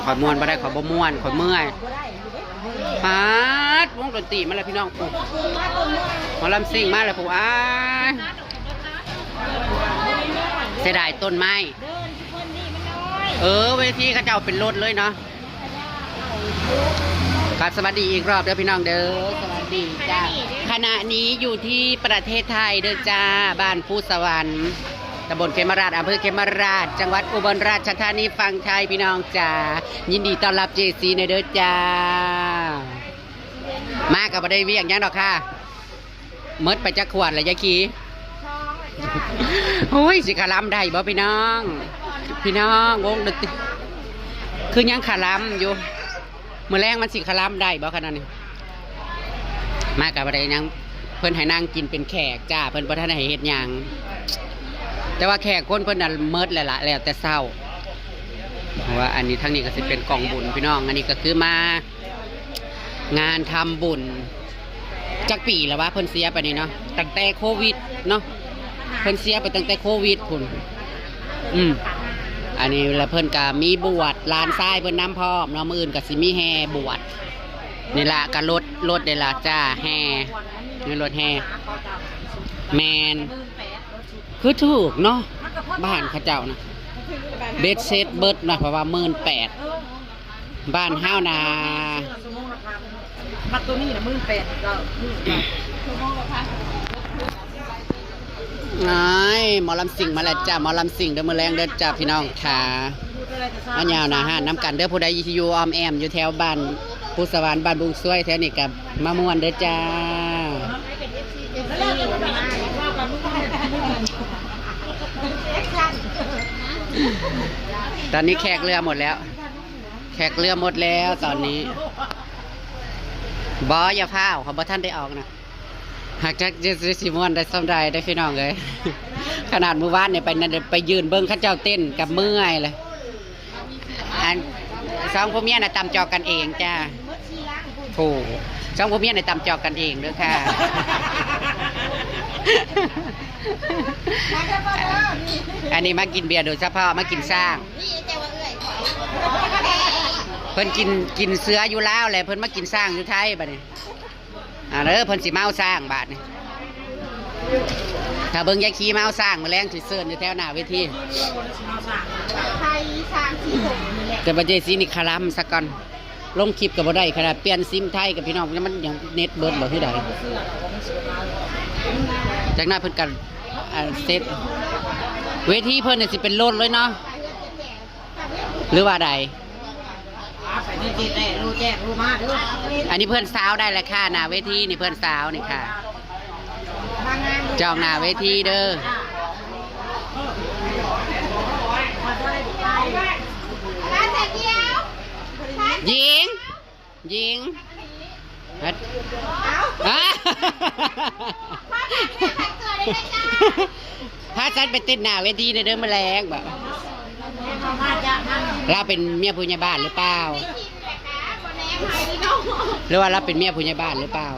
ขอยม่วนบ่ได้ขอยบ่ม่วนขอยเมื่อยปาดวงดนตรีมาแล้วพี่น้องปู่หมอลำซิ่งมาแล้วปู่อ้ายเสียดายต้นไม้เวทีเขาเจ้าเป็นรถเลยเนาะครับสวัสดีอีกรอบเด้อพี่น้องเด้อสวัสดีจ้าขณะนี้อยู่ที่ประเทศไทยเด้อจ้าบ้านภูสวรรค์ตำบลเขมราชอำเภอเขมราชจังหวัดอุบลราชธานีฝั่งไทยพี่น้องจ้ายินดีต้อนรับเจซีในเด้อจ้ามากับบ่ได้เวียงยังดอกค่ะเมิดไปจักขวดเลยยายขีโอ้ยสิขาล้ำได้บ่พี่น้องวงดนตรีคือยังขาล้ำอยู่มื้อแรงมันสิขาล้ำได้บ่ขนาดนี้มากับบ่ได้ยังเพิ่นให้นั่งกินเป็นแขกจ้าเพิ่นบ่ทันให้เฮ็ดหยังแต่ว่าแขกคนเพิ่นน่ะเมิดแล้วล่ะแล้วแต่เช้าเพราะว่าอันนี้ทั้งนี้ก็สิเป็นกองบุญพี่น้องอันนี้ก็คือมางานทำบุญจักปีแล้ววะเพิ่นเสียไปนี่เนาะตั้งแต่โควิดเนาะเพิ่นเสียไปตั้งแต่โควิดพุ่นอันนี้แล้วเพิ่นก็มีบวชลานทรายเพิ่นน้ำพร้อมเนาะมื้ออื่นก็สิมีแห่บวชนี่ล่ะก็รถได้ล่ะจ้าแห่นี่รถแห่แมนคือถูกเนาะบ้านเขาเจ้านะเบสเซตเบิร์ดนะเพราะว่า18,000บ้านห้าวนาบัตรตัวนี้นะ18,000ก็หมอลำสิงมาแล้วจ้าหมอลำสิงเด้อมื้อแรงเด้อจ้าพี่น้องค่ะอันยาวนะฮะน้ำกันเด้อผู้ใดอยู่ออมแอมอยู่แถวบ้านภูสวรรค์บ้านบุงซ้วยแถวนี้กับมะม่วนเด้อจ้าตอนนี้แขกเรือหมดแล้วตอนนี้บออย่าพาวเขาบ่ท่านได้ออกนะหากจะสิม่วนได้ซ้ำใดได้พี่น้องเลยขนาดมื้อวานเนี่ยไปยืนเบิ่งข้าเจ้าเต้นกับเมื่อยเลยอันสองพ่อเมียน่ะตำจอกกันเองจ้าโถ่สองพ่อเมียน่ะตำจอกกันเองเด้อค่ะอันนี้มากินเบียร์โดยเฉพาะมากินสร้างเพิ่นกินเสืออยู่แล้วแหละเพิ่นมากินสร้างอยู่ไทยบัดนี้เด้อเพิ่นสิเมาสร้างบาดนี้ถ้าเบิ่งยายขี้เมาสร้างมื้อแรงสิเซิร์นอยู่แถวหน้าเวทีไทยสร้างสีผมนี่แหละแต่บ่ได้สินี่คลำซะก่อนลงคลิปก็บ่ได้ขนาดเปลี่ยนซิมไทยกับพี่น้องมันยังเน็ตเบิดบ่คือใดจากนั้นเพิ่นก็เซตเวทีเพิ่นเนี่ยสิเป็นรถเลยเนาะหรือว่าใดอันนี้เพื่อนสาวได้แล้วค่ะหน้าเวทีนี่เพื่อนสาวนี่ค่ะจองหน้าเวทีเด้อยิงถ้าฉันไปติดหน้าเวทีในเดิมแมลงแบบเราเป็นเมียผู้ใหญ่บ้านหรือเปล่าหรือว่าเราเป็นเมียผู้ใหญ่บ้านหรือเปล่า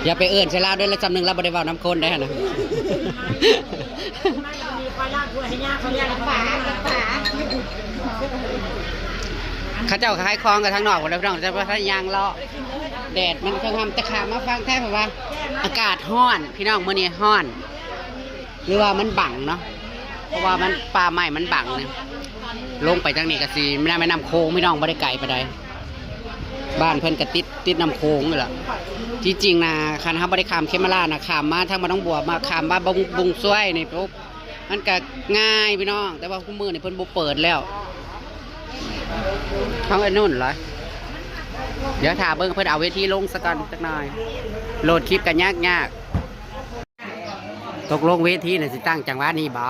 อย่าไปเอื่นใช่เล่าด้วยแล้วจำหนึ่งเราบริวารน้ำข้นได้นะข้าเจ้าคล้ายคลองกับทางนอกหมดแล้วพี่น้องจะว่าถ้ายางเลาะแดดมันเคยทำแต่ขามาฟังแท้แบบว่าอากาศห้อนพี่น้องมื้อนี้ห้อนหรือว่ามันบังเนาะเพราะว่ามันป่าไม้มันบังเนี่ยลงไปทางนี้ก็สิไม่ได้นำโค้งพี่น้องไม่ได้ไกลไปใดบ้านเพิ่นก็ติดนำโค้งเลยล่ะจริงๆนะคันเฮาบ่ได้ข้ามเขมราชนะข้ามมาทางมาต้องบัวมาข้ามมาบุงซ้วยนี่ปุ๊บมันก็ง่ายพี่น้องแต่ว่าคู่มือนี่เพิ่นบ่เปิดแล้วท้องไอ้นุ่นเหรอเดี๋ยวถ่าเบิ้งเพื่อนเอาเวทีลงสักก่อนสักหน่อยโหลดคลิปกันยากตกลงเวทีเนี่ยสิตั้งจังหวะนี้บ่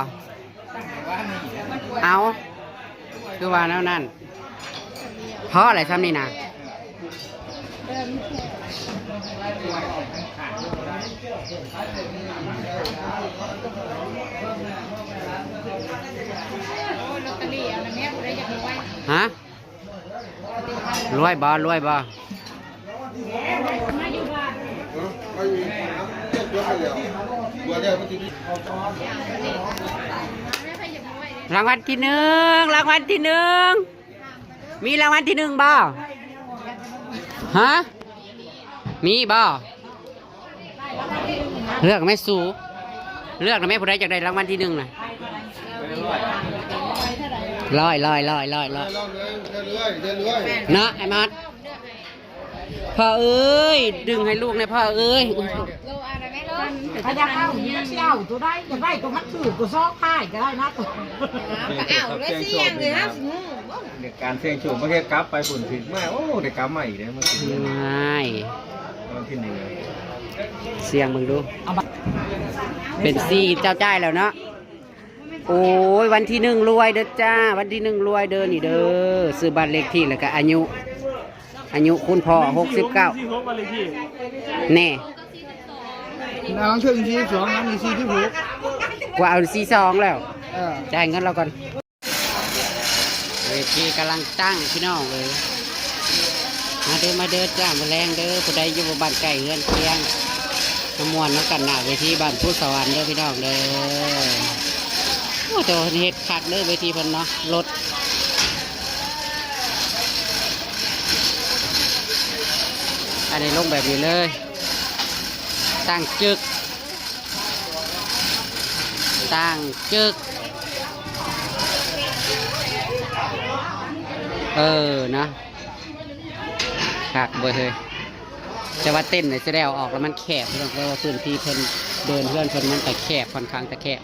เอาคือว่านั่นเพราะอะไรซ้ำนี่นะฮะรวยบ่ รางวัลที่หนึ่งรางวัลที่หนึ่งมีรางวัลที่หนึ่งบ่ฮะมีบ่เลือกไม่สูเลือกนะแม่ผู้ใดจากได้รางวัลที่หนึ่งน่ะร้อยเนาะไอ้มัดพ่อเอ้ยดึงให้ลูกในพ่อเอ้ย โลอะไรแม่ลูก ถ้าอยากเอาเนี่ยเชี่ยวตัวได้อยากได้ตัวมันถือตัวซอกค่ายก็ได้นะตัว ก็เอาเลยเสี่ยงเลยนะ เด็กการเสี่ยงโชคไม่ใช่กลับไปฝุ่นถึงมาโอ้เด็กกลับมาอีกเลยเมื่อกี้ ไม่ วันที่หนึ่ง เสียงมึงดูเป็นซี่เจ้าจ้ายแล้วเนาะโอ้ยวันที่หนึ่งรวยเด้อจ้าวันที่หนึ่งรวยเด้อนี่เด้อซื้อบ้านเลขที่แล้วก็อายุคุณพ่อ69แน่ น้องช่วยชี้สองน้ำมีชี้ที่หู กว่าเอา42แล้ว เออ จ่ายเงินเราก่อนเวทีกำลังตั้งพี่น้องเลยมาเด้อจ้ามาแรงเด้อผู้ใดอยู่บ้านไก่เงินเคียงน้ำมวนน้ำกันหนาเวทีบ้านผู้สวรรค์เด้อพี่น้องเด้อโอ้แต่เฮ็ดขาดเด้อเวทีเพิ่นเนาะรถอันนี้ลงแบบนี้เลยตั้งจึกนะคักเบอร์เลยจะว่าเต้นเนี่ยจะได้เอาออกแล้วมันแคบเพราะว่าพื้นที่เพิ่นเดินเพื่อนเพิ่นมันแต่แคบค่อนข้างแต่แคบ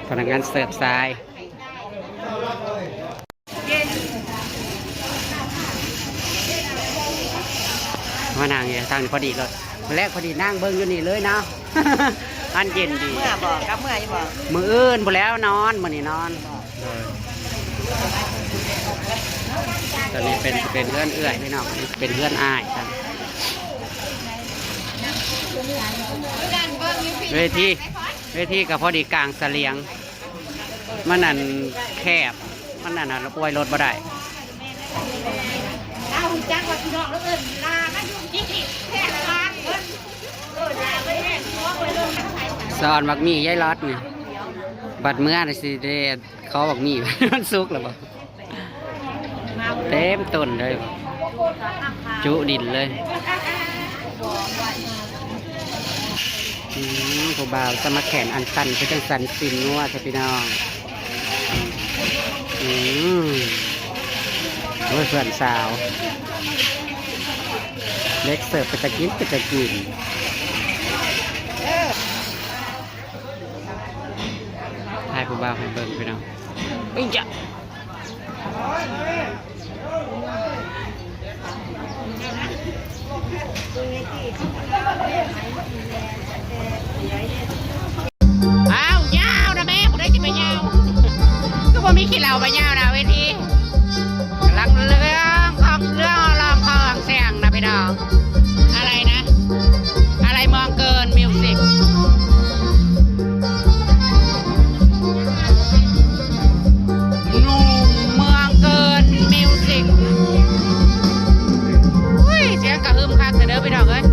พนักงานเสิร์ฟทรายมานางเนี่ยทางนี้พอดีเลยมาแรกพอดีนั่งเบิ้งอยู่นี่เลยเนาะ อันเย็นดี เมื่อบอกกับเมื่อจะบอก มืออื่นพอแล้วนอนมื้อนี้นอนตอนนี้เป็นเพื่อนเอื้อยพี่น้องเป็นเพื่อนอ้ายครับเวทีกับพอดีกลางเสลียงมันนั่นแคบมันนั่นเราป่วยรถบ่ได้ เอาจังว่าพี่น้องแล้วเอิ้นลามาอยู่ที่แค่ละล้านเพิ่นลาไปแม่หัวไปลง สอนบักมี่ยายรอดเนี่ยบัดเมื่อน่ะสิเดเขาบักมี่ มันสุกแล้วบ่เต็มต้นเลยจุดินเลยผู้บ่าวสมัครแขนอันตันไปจังสันปินงัวจ้ะพี่น้องโอ้ยเพื่อนสาวเล็กเสิร์ฟไปจะกินให้ผู้บ่าวให้เบิ่งพี่น้องอิ๊ยะอ้าวยาวนะแม่ผมได้จิไปยาวก็บ่มีขี้เหล่าไปยาวนะเวทีกำลังเรื่องของเรื่องลองคองเสียงนะพี่น้องอะไรนะอะไรมองเกินมิวสิกหนุ่มเมืองเกินมิวสิกอุ้ยเสียงกระหึ่มคักเด้อพี่น้องเอ้ย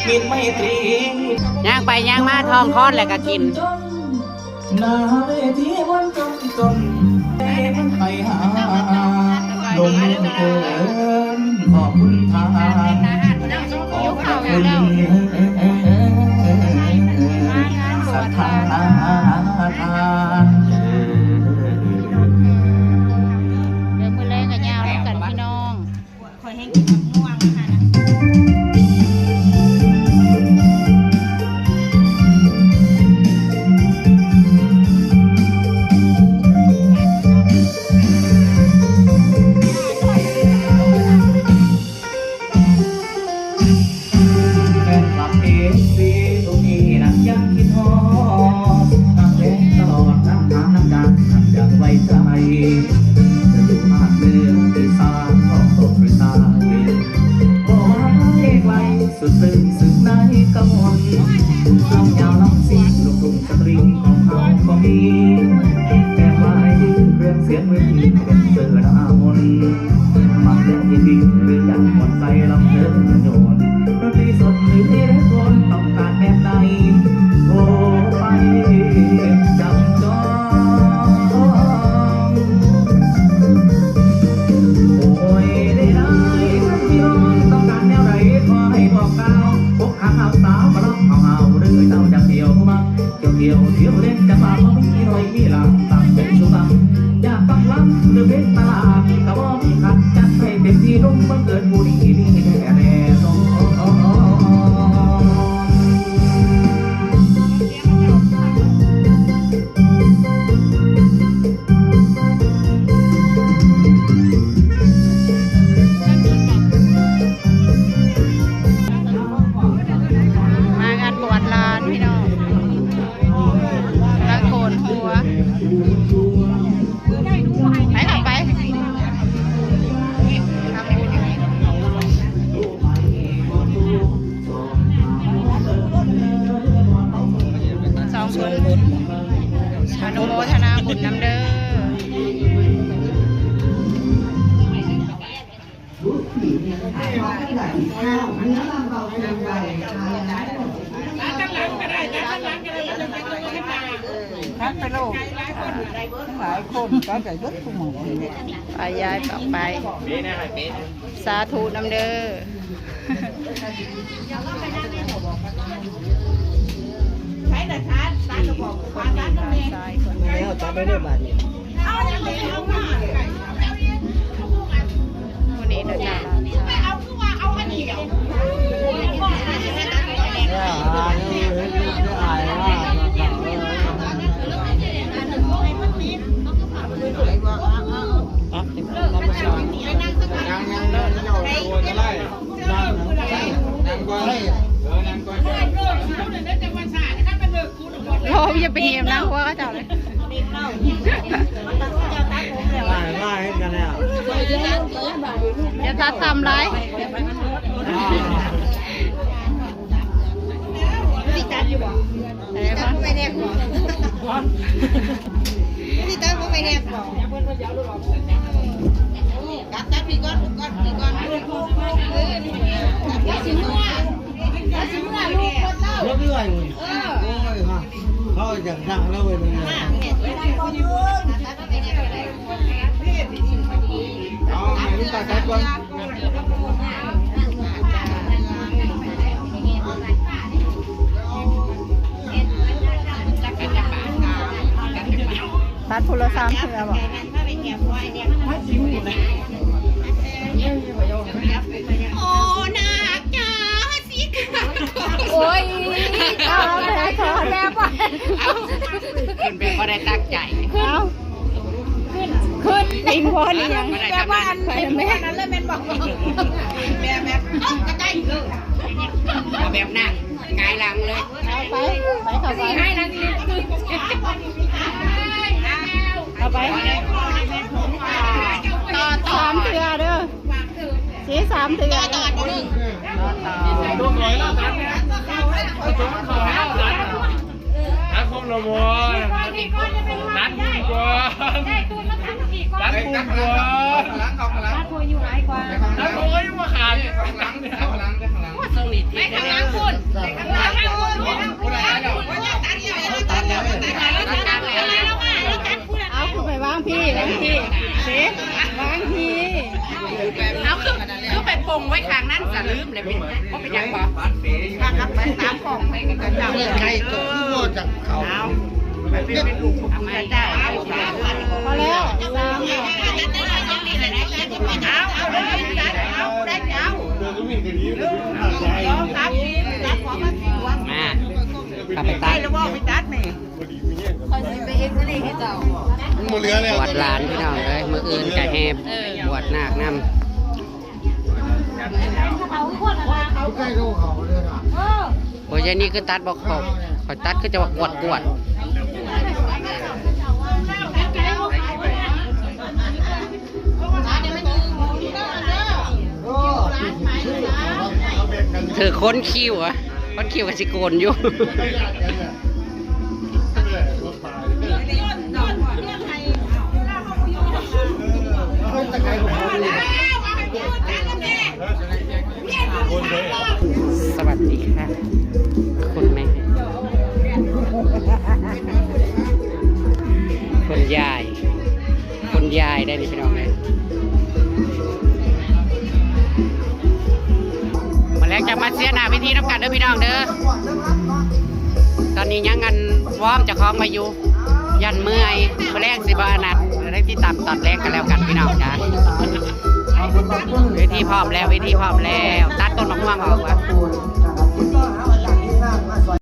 มิตรไมตรี ย่างไปย่างมาทองค้อนแล้วก็กิน หน้าเวทีวันจนให้มันไปหาลงเกินขอบคุณทานขอบคุณศรัทธาทาน เดี๋ยวมื้อแรกก็ยาวแล้วกันพี่น้องคอยให้กินม่วงค่ะนะ แฟนคลับเอฟซีตรงนี้นั้นยังคิดฮอดตั้งแต่ตลอดน้ำทางน้ำดังทำอย่างไว้ใจจะอยู่มากเดิมที่สร้างก็ตกไปตายบอกว่าไกลสุดซึ้งสึกในกำมลลำยาวลำสิ้นลูกทุ่งสตริงของเขาก็มีแต่ว่าเครื่องเสียงเวทีเป็นเสือหน้ามนมาเล่นยินดีหรืออยากหมดใจลำเดินโยนดนตรีสดหรือเล่นคนต้องการแบบไหนโอ้ไปจับจองโอ้ยได้พี่น้องต้องการแนวไหนขอให้บอกกล่าวพวกข้าสาวมาล้อมเอาเรื่อยเต่าจากเดียวมาเที่ยวเล่นจะมาเพราะมีหน่อยมีหลังตั้งใจชุบตั้งอยากฟังล้ำหรือเป็นตลาดแต่ว่ามีขัดจัดให้เต็มที่รุ่งบังเกิดบุรีนี่แน่ๆต้องมางานบวชลานพี่น้องละโกนหัวไปทำไปทำบุญสองคนอนุโมทนาบุญน้ำเด้อหลายคนก็จะยกถุงมือไปย้ายต่อไปสาธุน้ำเด้อใช้แต่ชาร์จตาบอกความรักตรงนี้แล้วตาไม่ได้บาดเนี่ยเอาอย่างนี้เอามาวันนี้นะจ๊ะไม่เอาคือว่าเอาอันเดียวโอ้ยอย่าไปเหี่ยมนะหัวก็เจ้าเลยอย่าทัดทำไรพี่ตัดอยู่บ่พี่ตัดไปแนกบ่พี่ตัดไปแนกบ่ตัดพี่ก้อนพี่ก้อนตัดสิหัวตัดสิหัวลูกคนเล่าเรื่อยๆเขาอย่างดังแล้วเว้ยมึงเอาลูกตาตัดก่อนตัดพูละ3เทื่อบ่โอ้นาจ้าสิค่ะโอ้ยเอาแต่ขอแล้วป่ะขึ้นไปก็ได้ตั้งใจขึ้นอินพอนี่ยังแปลว่าอันแม่นั้นเลยแม่บอกแบบกระจายเลยแบบนั่งกายหลังเลยไปเข้าไปให้นั่งเอาไปต่อ3เทื่อเด้อสี3เทื่อต่อ1ตัวหน่อยแล้วตัดนะตัวมันขอแล้วตัดตัดคมละมัวตัดดีกว่าตัดดีกว่าตัดตัวอยู่หลายกว่าตัดตัวอยู่มาขาดหลังเนี่ยหลังว่าสนิทไม่ขา เอาคือไปวางพี่เสีวางพี่ เอาคือไปปงไว้ข้างนั้นสะลืมเลยเป็นยังบ่ข้างไปตามของไปกันเจ้าใครตัวจากเขาไปเป็นลูกของพระเจ้า พอแล้วมาเอาไปตัดปวดหลานพี่น้องเลยมืออื่นกะแฮบบวชนาคน้ำโอ้ยนี่คือตัดบอกเขาขอตัดคือจะว่ากวดเธอค้นคิวอะค้นคิวกับสิโกนอยู่ สวัสดีค่ะคุณแม่คุณยายได้ดิพี่น้องเลยมาแล้วจะมาเสียหน้าพิธีน้ำกันเด้อพี่น้องเด้อตอนนี้ยังงันวอร์มจะคล้องมาอยู่ยันเมื่อยมาแรกสิบานัดได้ที่ตัดแรกกันแล้วกันพี่น้องจ้าเวทีพร้อมแล้วตัดต้นมะม่วงออกวะ